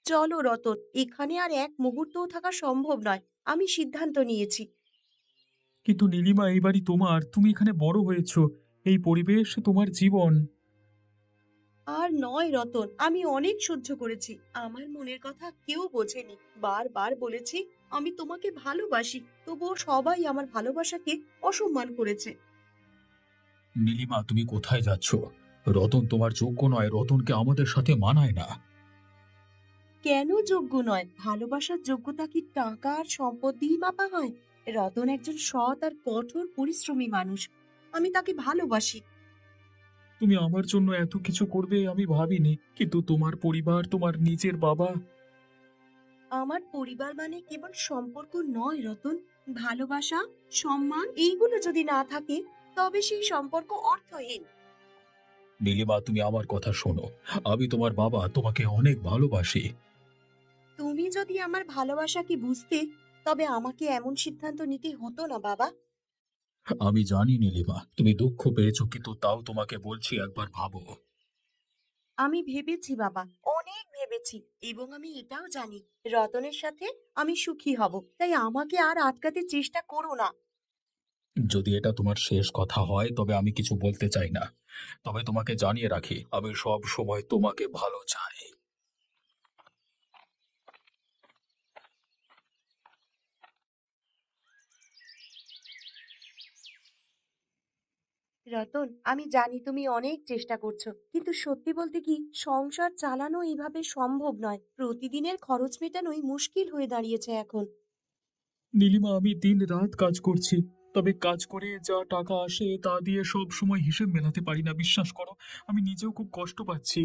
চলো রতন, এখানে আর এক মুহূর্তও থাকা সম্ভব নয়। আমি সিদ্ধান্ত নিয়েছি। কিন্তু নীলিমা, এই বাড়ি তোমার, তুমি এখানে বড় হয়েছো, এই পরিবেশ তোমার জীবন। আর নয় রতন, আমি অনেক সহ্য করেছি। আমার মনের কথা কেউ বোঝেনি। বারবার বলেছি আমি তোমাকে ভালোবাসি, তবুও সবাই আমার ভালোবাসাকে অসম্মান করেছে। নীলিমা, তুমি কোথায় যাচ্ছ? রতন তোমার যোগ্য নয়, রতনকে আমাদের সাথে মানায় না। কেন যোগ্য নয়? ভালোবাসার যোগ্যতা কি টাকা আর সম্পদ দিয়ে মাপা হয়? রতন একজন সৎ আর কঠোর পরিশ্রমী মানুষ। আমি তাকে ভালোবাসি। তুমি আমার জন্য এত কিছু করবে আমি ভাবিনি, কিন্তু তোমার পরিবার, তোমার নিজের বাবা। আমার পরিবার মানে কেবল সম্পর্ক নয় রতন। ভালোবাসা, সম্মান এইগুলো যদি না থাকে, তবে সেই সম্পর্ক অর্থহীন। নীলিমা, তুমি আমার কথা শোনো। আমি তোমার বাবা, তোমাকে অনেক ভালোবাসি। তুমি যদি আমার ভালোবাসাকে বুঝতে, তবে আমাকে এমন সিদ্ধান্ত নিতে হতো না বাবা। আমি জানি নীলিমা, তুমি দুঃখ পেয়েছো, কিন্তু তাও তোমাকে বলছি, একবার ভাবো। আমি ভেবেছি বাবা, অনেক ভেবেছি। এবং আমি এটাও জানি রতনের সাথে আমি সুখী হব। তাই আমাকে আর আটকাতে চেষ্টা করো না। যদি এটা তোমার শেষ কথা হয় তবে আমি কিছু বলতে চাই না। তবে তোমাকে জানিয়ে রাখি, আমি সব সময় তোমাকে ভালো চাই। রতন, আমি জানি তুমি অনেক চেষ্টা করছো, কিন্তু সত্যি বলতে কি, সংসার চালানো এইভাবে সম্ভব নয়। প্রতিদিনের খরচ মেটানোই মুশকিল হয়ে দাঁড়িয়েছে এখন। নীলিমা, আমি দিন রাত কাজ করছি, তবে কাজ করে যা টাকা আসে তা দিয়ে সব সময় হিসেব মেলাতে পারি না, বিশ্বাস করো। আমি নিজেও খুব কষ্ট পাচ্ছি।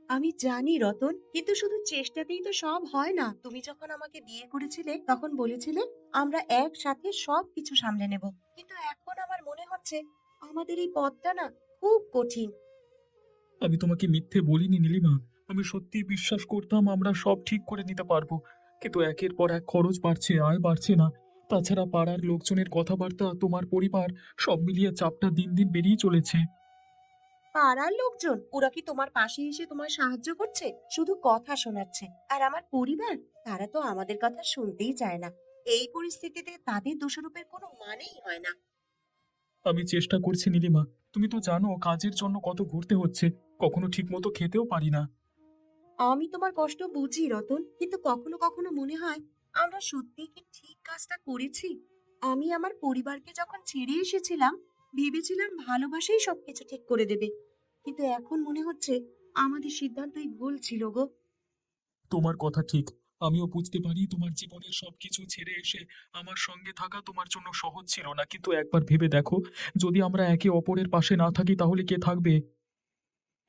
আমি জানি রতন, কিন্তু শুধু চেষ্টাতেই তো সব হয় না। তুমি যখন আমাকে বিয়ে করেছিলে তখন বলেছিলে আমরা একসাথে সবকিছু সামলে নেব। কিন্তু এখন আমার মনে হচ্ছে আমাদের এই পথটা না খুব কঠিন। আমি তোমাকে মিথ্যে বলিনি নীলিমা, আমি সত্যিই বিশ্বাস করতাম আমরা সব ঠিক করে নিতে পারবো। কিন্তু একের পর এক খরচ বাড়ছে, আয় বাড়ছে না। তাছাড়া পাড়ার লোকজনের কথাবার্তা, তোমার পরিবার, সব মিলিয়ে চাপটা দিন দিন বেড়েই চলেছে। পাড়ার লোকজন ওরা কি তোমার পাশে এসে তোমার সাহায্য করছে? শুধু কথা শোনাচ্ছে। আর আমার পরিবার, তারা তো আমাদের কথা শুনতেই চায় না। এই পরিস্থিতিতে তাদের দোষারোপের কোনো মানেই হয় না। আমি চেষ্টা করছি নীলিমা, তুমি তো জানো কাজের জন্য কত ঘুরতে হচ্ছে, কখনো ঠিক মতো খেতেও পারি না। আমি তোমার কষ্ট বুঝি রতন, কিন্তু কখনো কখনো মনে হয় আমরা সত্যি কি ঠিক কাজটা করেছি। আমি আমার পরিবারকে যখন ছেড়ে এসেছিলাম, ভেবেছিলাম ভালোবাসাই সবকিছু ঠিক করে দেবে। কিন্তু এখন মনে হচ্ছে আমাদের সিদ্ধান্তই ভুল ছিল গো। তোমার কথা ঠিক। আমিও বুঝতে পারি তোমার জীবনের সবকিছু ছেড়ে এসে আমার সঙ্গে থাকা তোমার জন্য সহজ ছিল না, কিন্তু একবার ভেবে দেখো, যদি আমরা একে অপরের পাশে না থাকি তাহলে কে থাকবে?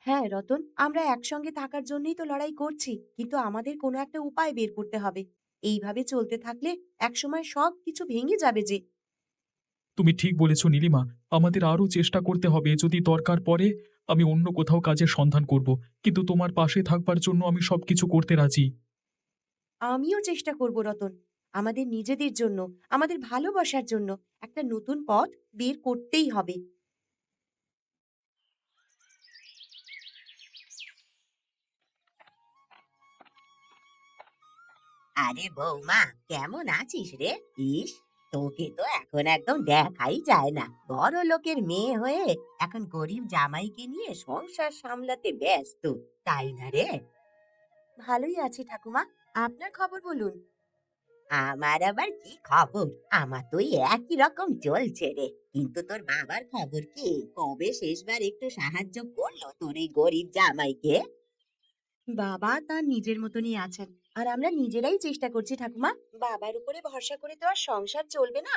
হ্যাঁ রতন, আমরা একসঙ্গে থাকার জন্যই তো লড়াই করছি, কিন্তু আমাদের কোনো একটা উপায় বের করতে হবে। এইভাবে চলতে থাকলে একসময় সব কিছু ভেঙে যাবে যে। তুমি ঠিক বলেছ নীলিমা, আমাদের আরও চেষ্টা করতে হবে, যদি দরকার পড়ে আমি অন্য কোথাও কাজের সন্ধান করব, কিন্তু তোমার পাশে থাকবার জন্য আমি সবকিছু করতে রাজি। আমিও চেষ্টা করব রতন। আমাদের নিজেদের জন্য, আমাদের ভালোবাসার জন্য একটা নতুন পথ বের করতেই হবে। আরে বৌমা, কেমন আছিস রে? ইস, তোকে তো এখন একদম দেখাই যায় না। বড় লোকের মেয়ে হয়ে এখন গরিব জামাইকে নিয়ে সংসার সামলাতে ব্যস্ত, তাই না রে? ভালোই আছি ঠাকুমা। আপনার খবর বলুন। আমার আবার কি খবর? আমার তো এই একই রকম চলছে রে। কিন্তু তোর বাবার খবর কি? কবে শেষবার একটু সাহায্য করলো তোর এই গরিব জামাইকে? বাবা তার নিজের মতনই আছেন। আর আমরা নিজেরাই চেষ্টা করছি ঠাকুমা। বাবার উপরে ভরসা করে তো আর সংসার চলবে না।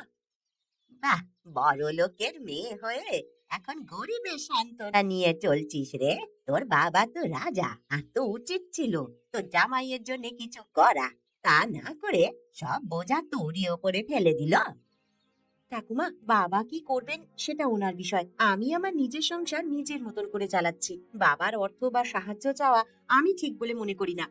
বাহ, বড় লোকের মেয়ে হয়ে এখন গরিবের সান্ত্বনা নিয়ে চলছিস রে। তোর বাবা তো রাজা, আর তো উচিত ছিল তোর জামাইয়ের জন্য কিছু করা। তা না করে সব বোঝা তোরই ওপরে ফেলে দিল। ঠাকুমা, বাবা কি করবেন সেটা ওনার বিষয়। আমি আমার নিজের সংসার নিজের মতন করে চালাচ্ছি। বাবার অর্থ বা সাহায্য চাওয়া আমি ঠিক বলে মনে করি না।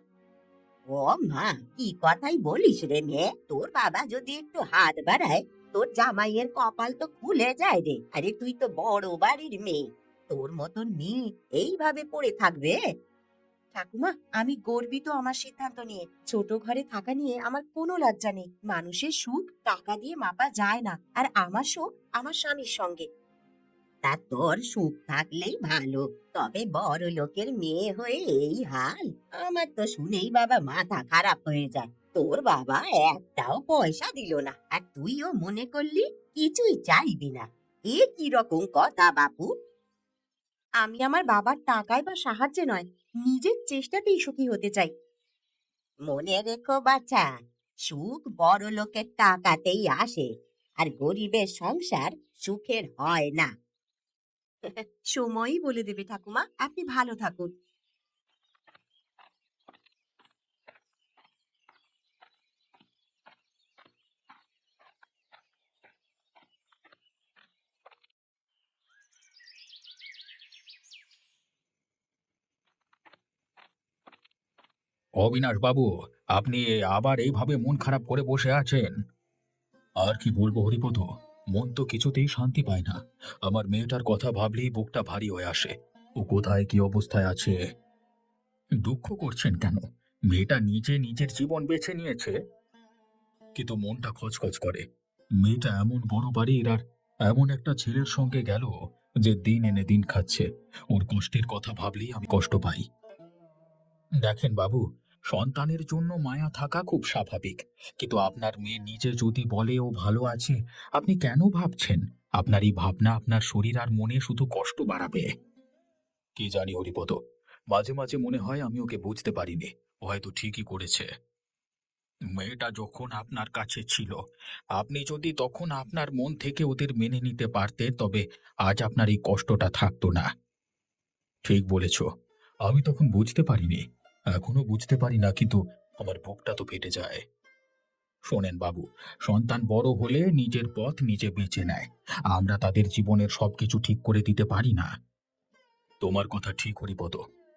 ও মা, কি কথাই বলিস রে মেয়ে। তোর বাবা যদি একটু হাত বাড়ায়, তোর জামাইয়ের কপাল তো খুলে যায় রে। আরে তুই তো বড় বাড়ির মেয়ে, তোর মতন মেয়ে এইভাবে পড়ে থাকবে? ঠাকুমা, আমি গর্বিত আমার সিদ্ধান্ত নিয়ে। ছোট ঘরে থাকা নিয়ে আমার কোনো লজ্জা নেই। মানুষের সুখ টাকা দিয়ে মাপা যায় না, আর আমার সুখ আমার স্বামীর সঙ্গে। তা তোর সুখ থাকলেই ভালো, তবে বড় লোকের মেয়ে হয়ে এই হাল! আমার তো শুনেই বাবা মাথা খারাপ হয়ে যায়। তোর বাবা একটাও পয়সা দিল না, আর তুইও মনে করলি কিছুই চাইবি না। এ কি রকম কথা বাপু? আমি আমার বাবার টাকায় বা সাহায্যে নয়, নিজের চেষ্টাতেই সুখী হতে চাই। মনে রেখো বাছা, সুখ বড় লোকের টাকাতেই আসে, আর গরিবের সংসার সুখের হয় না। সময়ই বলে দেবে ঠাকুমা, আপনি ভালো থাকুন। অবিনাশ বাবু, আপনি আবার এইভাবে মন খারাপ করে বসে আছেন? আর কি বলবো হরিপদ, মন তো কিছুতেই শান্তি পায় না। আমার মেয়েটার কথা ভাবলেই বুকটা ভারী হয়ে আসে। ও কোথায় কি অবস্থায় আছে? দুঃখ করছেন কেন? মেয়েটা নিজে নিজের জীবন বেছে নিয়েছে, কিন্তু মনটা খচখচ করে। মেয়েটা এমন বড় বাড়ির, আর এমন একটা ছেলের সঙ্গে গেল যে দিন এনে দিন খাচ্ছে। ওর কষ্টের কথা ভাবলেই আমি কষ্ট পাই। দেখেন বাবু, সন্তানের জন্য মায়া থাকা খুব স্বাভাবিক, কিন্তু আপনার মেয়ে নিজে যদি বলে ও ভালো আছে, আপনি কেন ভাবছেন? আপনার এই ভাবনা আপনার শরীর আর মনে শুধু কষ্ট বাড়াবে। কি জানি হরিপদ, মাঝে মাঝে মনে হয় আমি ওকে বুঝতে পারিনি। ও হয়তো ঠিকই করেছে। মেয়েটা যখন আপনার কাছে ছিল, আপনি যদি তখন আপনার মন থেকে ওদের মেনে নিতে পারতেন, তবে আজ আপনার এই কষ্টটা থাকতো না। ঠিক বলেছ, আমি তখন বুঝতে পারিনি, এখনো বুঝতে পারি না, কিন্তু আমার বুকটা তো ফেটে যায়। শোনেন বাবু, সন্তান বড় হলে নিজের পথ নিজে বেছে নেয়। আমরা তাদের জীবনের সবকিছু ঠিক করে দিতে পারি না। তোমার কথা ঠিক হরিপদ,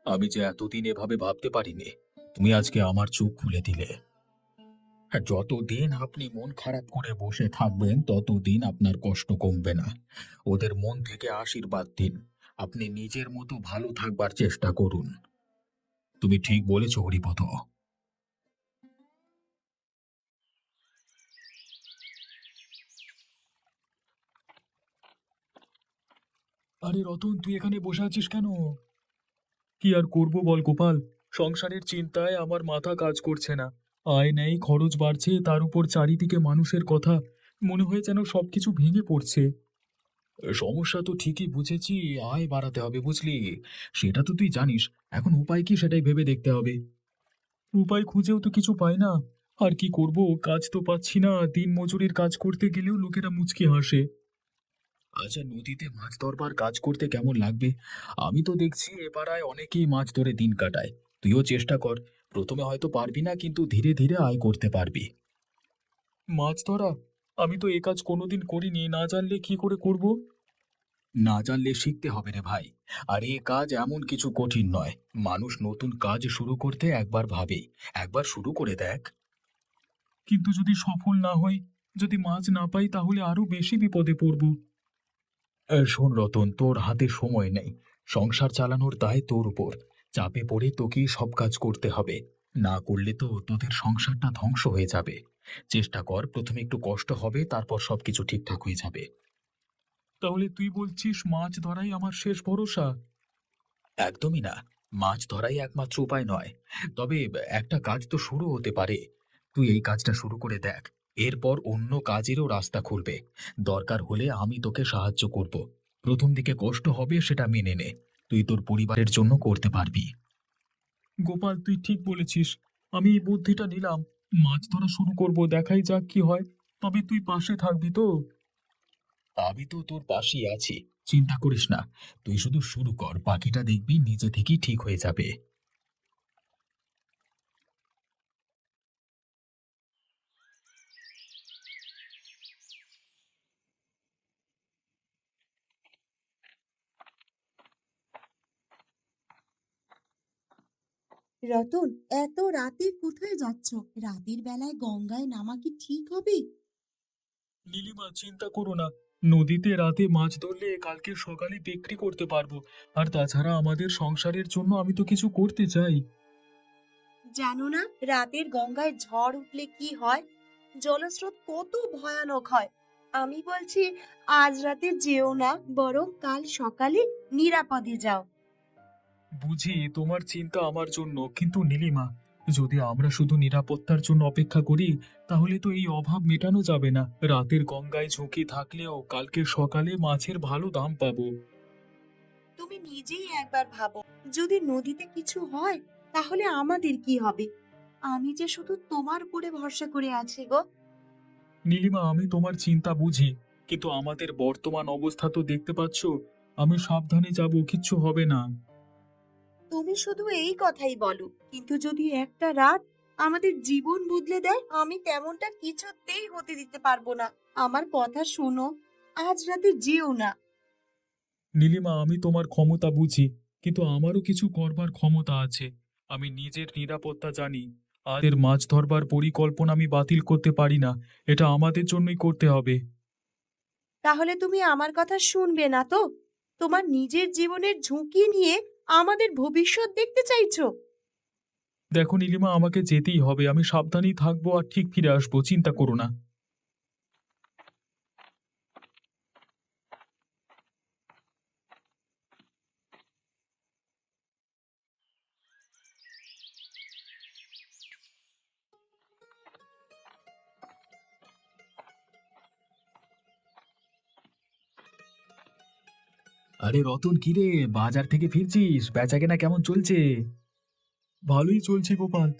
আমি যে এতদিন এভাবে ভাবতে পারিনি। তুমি আজকে আমার চোখ খুলে দিলে। আর যতদিন আপনি মন খারাপ করে বসে থাকবেন, ততদিন আপনার কষ্ট কমবে না। ওদের মন থেকে আশীর্বাদ দিন। আপনি নিজের মতো ভালো থাকবার চেষ্টা করুন। তুমি ঠিক বলেছ হরিপদ। আরে রতন, তুই এখানে বসে আছিস কেন? কি আর করব বল গোপাল, সংসারের চিন্তায় আমার মাথা কাজ করছে না। আয় নেই, খরচ বাড়ছে, তার উপর চারিদিকে মানুষের কথা, মনে হয় যেন সবকিছু ভেঙে পড়ছে। সমস্যা তো ঠিকই বুঝেছি, আয় বাড়াতে হবে বুঝলি। সেটা তো তুই জানিস। এখন উপায় কি সেটাই ভেবে দেখতে হবে। উপায় খুঁজেও তো কিছু পাই না। আর কি করব, কাজ তো পাচ্ছি না। দিন মজুরির কাজ করতে গেলেও লোকেরা মুচকি হাসে। আচ্ছা, নদীতে মাছ ধরবার কাজ করতে কেমন লাগবে? আমি তো দেখছি এ পাড়ায় অনেকেই মাছ ধরে দিন কাটায়। তুইও চেষ্টা কর। প্রথমে হয়তো পারবি না, কিন্তু ধীরে ধীরে আয় করতে পারবি। মাছ ধরা? আমি তো এ কাজ কোনোদিন করিনি, না জানলে কি করে করব? না জানলে শিখতে হবে রে ভাই। আর এ কাজ এমন কিছু কঠিন নয়। মানুষ নতুন কাজ শুরু করতে একবার ভাবে। একবার শুরু করে দেখ। কিন্তু যদি সফল না হই, যদি মাছ না পাই, তাহলে আরো বেশি বিপদে পড়ব। শোন রতন, তোর হাতে সময় নেই। সংসার চালানোর দায় তোর উপর। চাপে পড়ে তোকেই সব কাজ করতে হবে। না করলে তো তোদের সংসারটা ধ্বংস হয়ে যাবে। চেষ্টা কর, প্রথমে একটু কষ্ট হবে, তারপর সবকিছু ঠিকঠাক হয়ে যাবে। তাহলে তুই বলছিস মাছ ধরাই আমার শেষ ভরসা? একদমই না। মাছ ধরাই একমাত্র উপায় নয়। তবে একটা কাজ তো শুরু হতে পারে। তুই এই কাজটা শুরু করে দেখ। এরপর অন্য কাজেরও রাস্তা খুলবে। দরকার হলে আমি তোকে সাহায্য করব। প্রথম দিকে কষ্ট হবে, সেটা মেনে নে। তুই তোর পরিবারের জন্য করতে পারবি। গোপাল, তুই ঠিক বলেছিস। আমি এই বুদ্ধিটা নিলাম। মাছ ধরা শুরু করব, দেখাই যাক কি হয়। তবে তুই পাশে থাকবি তো? আমি তো তোর পাশেই আছি। চিন্তা করিস না। তুই শুধু শুরু কর, বাকিটা দেখবি নিজে থেকেই ঠিক হয়ে যাবে। রতন, এত রাতে কোথায় যাচ্ছ? রাতের বেলায় গঙ্গায় নামা কি ঠিক হবে? নীলিমা, চিন্তা করো না। নদীতে রাতে মাছ ধরলে কালকে সকালে বিক্রি করতে পারবো। আর তাছাড়া আমাদের সংসারের জন্য আমি তো কিছু করতে চাই। জানো না রাতের গঙ্গায় ঝড় উঠলে কি হয়? জলস্রোত কত ভয়ানক হয়। আমি বলছি আজ রাতে যেও না, বরং কাল সকালে নিরাপদে যাও। বুঝি তোমার চিন্তা আমার জন্য, কিন্তু নীলিমা, যদি আমরা শুধু নিরাপত্তার জন্য অপেক্ষা করি তাহলে তো এই অভাব মেটানো যাবে না। রাতের গঙ্গায় ঝুঁকি থাকলেও কালকে সকালে মাছের ভালো দাম পাবো। তুমি নিজেই একবার ভাবো, যদি নদীতে কিছু হয় তাহলে আমাদের কি হবে? আমি যে শুধু তোমার উপরে ভরসা করে আছি গো। নীলিমা, আমি তোমার চিন্তা বুঝি, কিন্তু আমাদের বর্তমান অবস্থা তো দেখতে পাচ্ছ। আমি সাবধানে যাব, কিচ্ছু হবে না। তুমি শুধু এই কথাই বলো, কিন্তু যদি একটা রাত আমাদের জীবন বদলে দেয়, আমি তেমনটা কিছুতেই হতে দিতে পারবো না। আমার কথা শোনো, আজ রাতে যেও না। নীলিমা, আমি তোমার ক্ষমতা বুঝি, কিন্তু আমারও কিছু করবার ক্ষমতা আছে। আমি নিজের নিরাপত্তা জানি। আজের মাছ ধরবার পরিকল্পনা আমি বাতিল করতে পারি না। এটা আমাদের জন্যই করতে হবে। তাহলে তুমি আমার কথা শুনবে না তো? তোমার নিজের জীবনের ঝুঁকি নিয়ে আমাদের ভবিষ্যৎ দেখতে চাইছো? দেখো নীলিমা, আমাকে যেতেই হবে। আমি সাবধানেই থাকবো আর ঠিক ফিরে আসবো, চিন্তা করো না। আরে রতন, কিরে, বাজার থেকে ফিরছিস? বেচাকেনা কেমন চলছে? ভালোই চলছে গোপাল।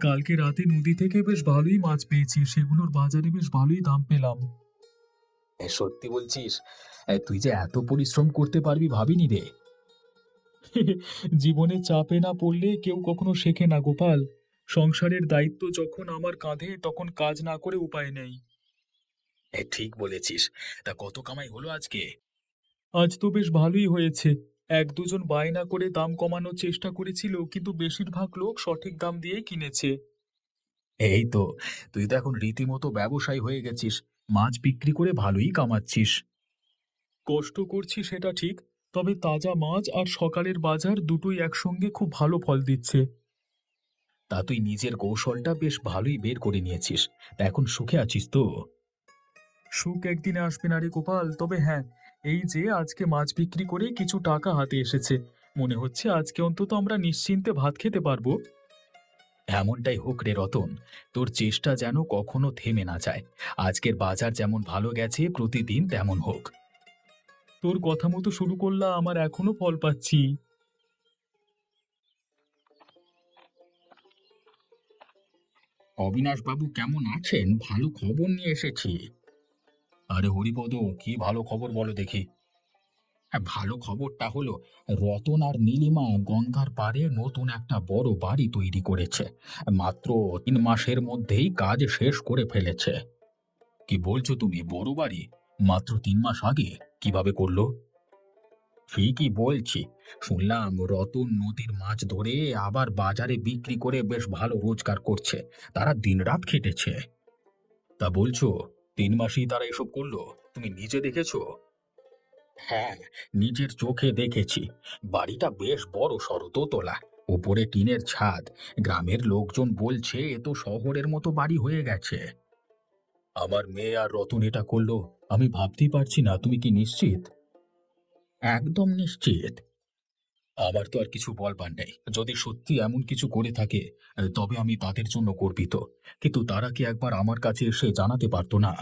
কালকে রাতে নদী থেকে বেশ ভালোই মাছ পেয়েছি, সেগুলোর বাজারে বেশ ভালোই দাম পেলাম। সত্যি বলছিস? তুই যে এত পরিশ্রম করতে পারবি ভাবিনি রে। জীবনে চাপে না পড়লে কেউ কখনো শেখে না গোপাল। সংসারের দায়িত্ব যখন আমার কাঁধে, তখন কাজ না করে উপায় নেই। ঠিক বলেছিস। তা কত কামাই হলো আজকে? আজ তো বেশ ভালোই হয়েছে। এক দুজন বায়না করে দাম কমানোর চেষ্টা করেছিল, কিন্তু বেশিরভাগ লোক সঠিক দাম দিয়েই কিনেছে। এই তো, তুই তো এখন রীতিমতো ব্যবসায়ী হয়ে গেছিস। মাছ বিক্রি করে ভালোই কামাচ্ছিস। কষ্ট করছি সেটা ঠিক, তবে তাজা মাছ আর সকালের বাজার দুটোই একসঙ্গে খুব ভালো ফল দিচ্ছে। তা তুই নিজের কৌশলটা বেশ ভালোই বের করে নিয়েছিস। তা এখন সুখে আছিস তো? সুখ একদিনে আসবে না রে গোপাল, তবে হ্যাঁ, এই যে আজকে মাছ বিক্রি করে কিছু টাকা হাতে এসেছে, মনে হচ্ছে আজকে অন্তত আমরা নিশ্চিন্তে ভাত খেতে পারবো। এমনটাই হোক রে রতন, তোর চেষ্টা যেন কখনো থেমে না যায়। আজকের বাজার যেমন ভালো গেছে, প্রতিদিন তেমন হোক। তোর কথা মতো শুরু করলাম, আমার এখনো ফল পাচ্ছি। অবিনাশ বাবু কেমন আছেন? ভালো খবর নিয়ে এসেছি। আরে হরিপদ, কি ভালো খবর বলো দেখি। হ্যাঁ, ভালো খবরটা হলো রতন আর নীলিমা গঙ্গার পাড়ে নতুন একটা বড় বাড়ি তৈরি করেছে। মাত্র 3 মাসের মধ্যেই কাজ শেষ করে ফেলেছে। কি বলছো তুমি? বড় বাড়ি মাত্র 3 মাস আগে কিভাবে করলো? ঠিকই বলছি। শুনলাম রতন নদীর মাছ ধরে আবার বাজারে বিক্রি করে বেশ ভালো রোজগার করছে। তারা দিনরাত খেটেছে। তা বলছো 3 মাসেই তারা এসব করলো? তুমি নিজে দেখেছো? হ্যাঁ, নিজের চোখে দেখেছি। বাড়িটা বেশ বড় সড়, দোতলা, উপরে টিনের ছাদ। গ্রামের লোকজন বলছে এ তো শহরের মতো বাড়ি হয়ে গেছে। আমার মেয়ে আর রতন এটা করলো, আমি ভাবতেই পারছি না। তুমি কি নিশ্চিত? একদম নিশ্চিত। আমার তো আর কিছু বলবার নেই। যদি সত্যি এমন কিছু করে থাকে, তবে আমি তাদের জন্য গর্বিত। কিন্তু তারা কি একবার আমার কাছে এসে জানাতে পারতো না?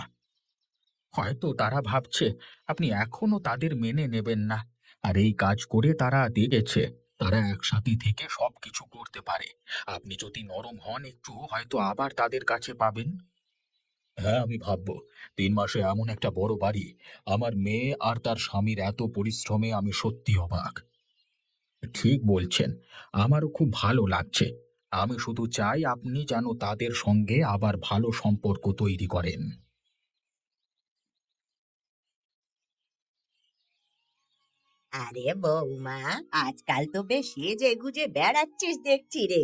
হয়তো তারা ভাবছে আপনি এখনো তাদের মেনে নেবেন না। আর এই কাজ করে তারা দেখেছে তারা একসাথে থেকে সবকিছু করতে পারে। আপনি যদি নরম হন একটু, হয়তো আবার তাদের কাছে পাবেন। হ্যাঁ, আমি ভাববো। 3 মাসে এমন একটা বড় বাড়ি, আমার মেয়ে আর তার স্বামীর এত পরিশ্রমে আমি সত্যি অবাক। ঠিক বলছেন। আমারও খুব ভালো লাগছে। আমি শুধু চাই আপনি যেন তাদের সঙ্গে আবার ভালো সম্পর্ক তৈরি করেন। আরে বৌমা, আজকাল তো বেশ সেজে গুজে বেড়াচ্ছিস দেখছি রে।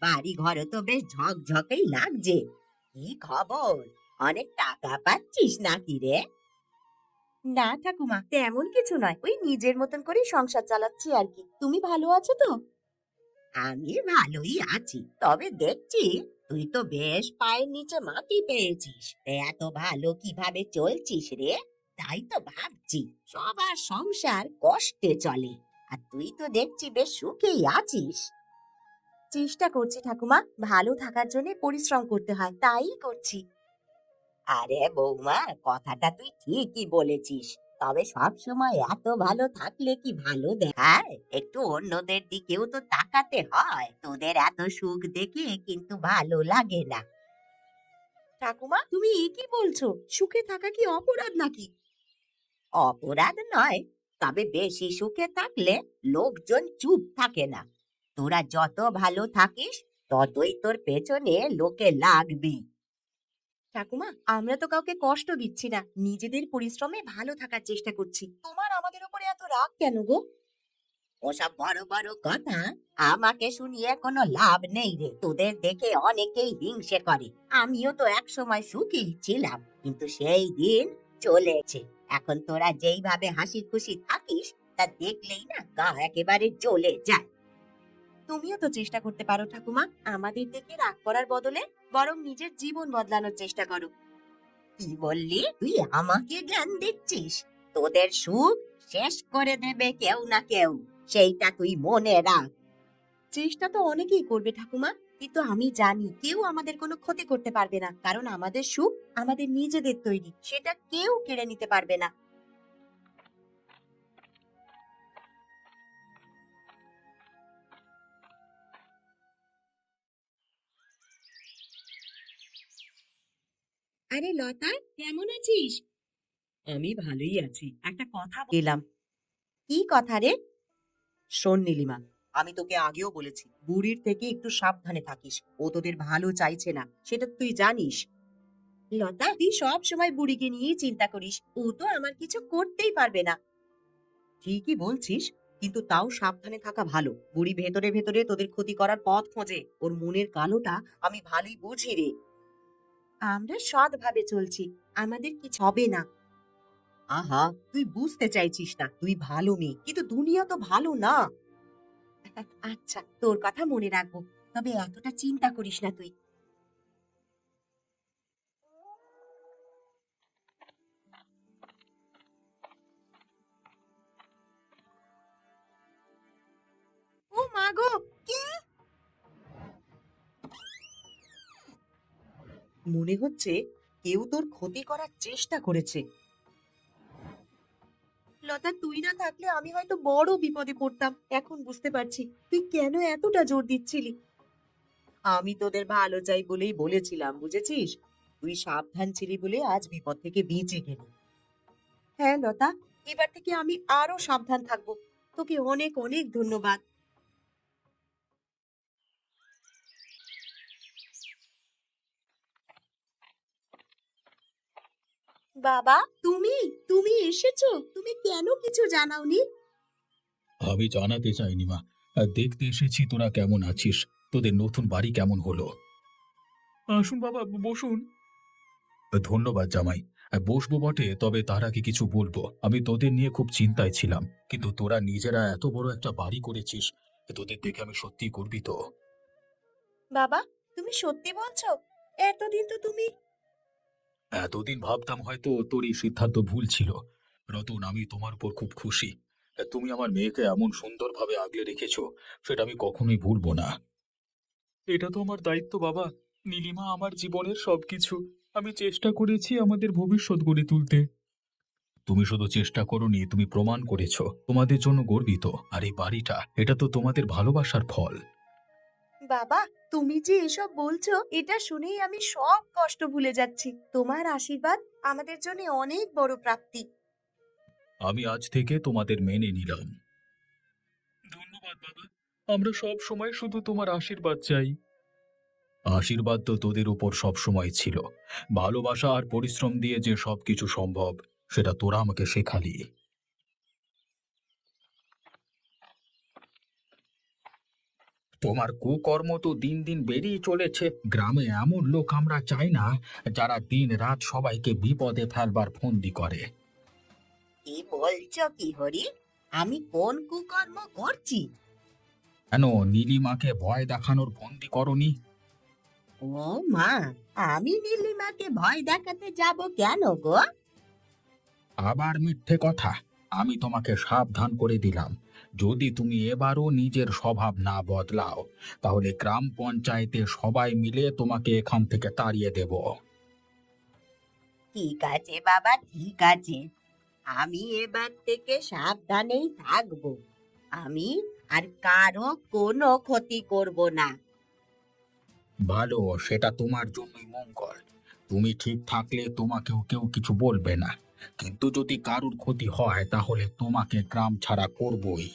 বাড়ি ঘরও তো বেশ ঝকঝকেই লাগছে। কি খবর? অনেক টাকা পাচ্ছিস নাকি রে? না ঠাকুমা, তেমন কিছু নয়, ওই নিজের মতন করে সংসার চালাচ্ছি আর কি। তুমি ভালো আছো তো? আমি ভালোই আছি, তবে দেখছি তুই তো বেশ পায়ের নিচে মাটি পেয়েছিস। এত ভালো কিভাবে চলছিস রে? তাই তো ভাবছি, সবার সংসার কষ্টে চলে, আর তুই তো দেখছি বেশ সুখেই আছিস। চেষ্টা করছি ঠাকুমা, ভালো থাকার জন্য পরিশ্রম করতে হয়, তাই করছি। আরে বৌমা, কথাটা তুই ঠিকই বলেছিস, তবে সব সময় এত ভালো থাকলে কি ভালো দেখায়? একটু অন্যদের দিকেও তো তাকাতে হয়। তোদের এত সুখ দেখে কিন্তু ভালো লাগে না। ঠাকুমা, তুমি এ কি বলছো? সুখে থাকা কি অপরাধ নাকি? অপরাধ নয়, তবে বেশি সুখে থাকলে লোকজন চুপ থাকে না। তোরা যত ভালো থাকিস ততই তোর পেছনে লোকে লাগবি। ঠাকুমা, আমরা তো কাউকে কষ্ট দিচ্ছি না, নিজেদের পরিশ্রমে ভালো থাকার চেষ্টা করছি। তোমার আমাদের উপরে এত রাগ কেন গো? ওসব বড় বড় কথা আমাকে শুনিয়ে কোনো লাভ নেই রে। তোদের দেখে অনেকেই হিংসে করে। আমিও তো এক সময় সুখী ছিলাম, কিন্তু সেই দিন চলেছে। এখন তোরা যেইভাবে হাসি খুশি থাকিস তা দেখলেই না গা একেবারে জ্বলে যায়। তুমিও তো চেষ্টা করতে পারো ঠাকুমা, আমাদের দেখে রাগ করার বদলে বরং নিজের জীবন বদলানোর চেষ্টা করো। কি বললি? তুই আমাকে জ্ঞান দিচ্ছিস? তোদের সুখ শেষ করে দেবে কেউ না কেউ, সেইটা তুই মনে রাখ। চেষ্টা তো অনেকেই করবে ঠাকুমা, কিন্তু আমি জানি কেউ আমাদের কোনো ক্ষতি করতে পারবে না, কারণ আমাদের সুখ আমাদের নিজেদের তৈরি, সেটা কেউ কেড়ে নিতে পারবে না। আরে লতা, কেমন আছিস? আমি ভালোই আছি। একটা কথা গেলাম। কি কথা রে? শোন নীলিমা, আমি তোকে আগেও বলেছি বুড়ির থেকে একটু সাবধানে থাকিস। ও তোদের ভালো চাইছে না, সেটা তুই জানিস। লতা, তুই সব সময় বুড়িকে নিয়েই চিন্তা করিস, ও তো আমার কিছু করতেই পারবে না। ঠিকই বলছিস, কিন্তু তাও সাবধানে থাকা ভালো। বুড়ি ভেতরে ভেতরে তোদের ক্ষতি করার পথ খোঁজে। ওর মনের কালোটা আমি ভালোই বুঝি রে। আমরা সৎভাবে চলছি, আমাদের কিছু হবে না। আহা, তুই বুঝতে চাইছিস না, তুই ভালো মেয়ে, কিন্তু দুনিয়া তো ভালো না। আচ্ছা, তোর কথা মনে রাখবো, তবে এতটা চিন্তা করিস না তুই। ও মা গো, কে? মনে হচ্ছে কেউ তোর ক্ষতি করার চেষ্টা করেছে। লতা, তুই না থাকলে আমি হয়তো বড় বিপদে পড়তাম। এখন বুঝতে পারছি তুই কেন এতটা জোর দিচ্ছিলি। আমি তোদের ভালো চাই বলেই বলেছিলাম, বুঝেছিস? তুই সাবধান ছিলি বলে আজ বিপদ থেকে বেঁচে গেলি। হ্যাঁ লতা, এবার থেকে আমি আরো সাবধান থাকবো। তোকে অনেক অনেক ধন্যবাদ। বাবা, তুমি তুমি এসেছো? তুমি কেন কিছু জানাওনি? আমি জানাতে চাইনি মা, দেখতে এসেছি তোরা কেমন আছিস, তোদের নতুন বাড়ি কেমন হলো। আসুন বাবা, বসুন। ধন্যবাদ জামাই। বসবো বটে, তবে তার আগে কিছু বলবো। আমি তোদের নিয়ে খুব চিন্তায় ছিলাম, কিন্তু তোরা নিজেরা এত বড় একটা বাড়ি করেছিস, তোদের দেখে আমি সত্যি গর্বিত। বাবা, তুমি সত্যি বলছো? এতদিন তো তুমি... এতদিন ভাবতাম হয়তো তোর এই সিদ্ধান্ত ভুল ছিল। রতন, আমি তোমার উপর খুব খুশি। তুমি আমার মেয়েকে এমন সুন্দরভাবে আগলে রেখেছো, সেটা আমি কখনোই ভুলবো না। এটা তো আমার দায়িত্ব বাবা। নীলিমা আমার জীবনের সবকিছু। আমি চেষ্টা করেছি আমাদের ভবিষ্যৎ গড়ে তুলতে। তুমি শুধু চেষ্টা করোনি, তুমি প্রমাণ করেছো। তোমাদের জন্য গর্বিত। আর এই বাড়িটা, এটা তো তোমাদের ভালোবাসার ফল। বাবা, তুমি যে এসব বলছো, এটা শুনেই আমি সব কষ্ট ভুলে যাচ্ছি। তোমার আশীর্বাদ আমাদের জন্য অনেক বড় প্রাপ্তি। আমি আজ থেকে তোমাদের মেনে নিলাম। ধন্যবাদ বাবা। আমরা সব সময় শুধু তোমার আশীর্বাদ চাই। আশীর্বাদ তো তোদের উপর সব সময় ছিল। ভালোবাসা আর পরিশ্রম দিয়ে যে সবকিছু সম্ভব, সেটা তোরা আমাকে শেখালি। তোমার কুকর্ম তো দিন দিন বেড়েই চলেছে। গ্রামে এমন লোক আমরা চাই না, যারা দিন রাত সবাইকে বিপদে ফেলবার ফন্দি করে। কি বলছো কি হরি? আমি কোন কুকর্ম করছি? কেন নীলিমাকে ভয় দেখানোর ফন্দি করনি? ও মা, আমি নীলিমাকে ভয় দেখাতে যাব কেন গো? আবার মিথ্যে কথা। আমি তোমাকে সাবধান করে দিলাম, যদি তুমি এবারও নিজের স্বভাব না বদলাও তাহলে গ্রাম পঞ্চায়েতে সবাই মিলে তোমাকে এখান থেকে তাড়িয়ে দেব। ঠিক আছে বাবা, ঠিক আছে। আমি এবার থেকে সাবধানেই থাকবো। আমি আর কারো কোনো ক্ষতি করব না। ভালো, সেটা তোমার জন্যই মঙ্গল। তুমি ঠিক থাকলে তোমাকেও কেউ কিছু বলবে না, কিন্তু যদি কারুর ক্ষতি হয় তাহলে তোমাকে গ্রাম ছাড়া করবই।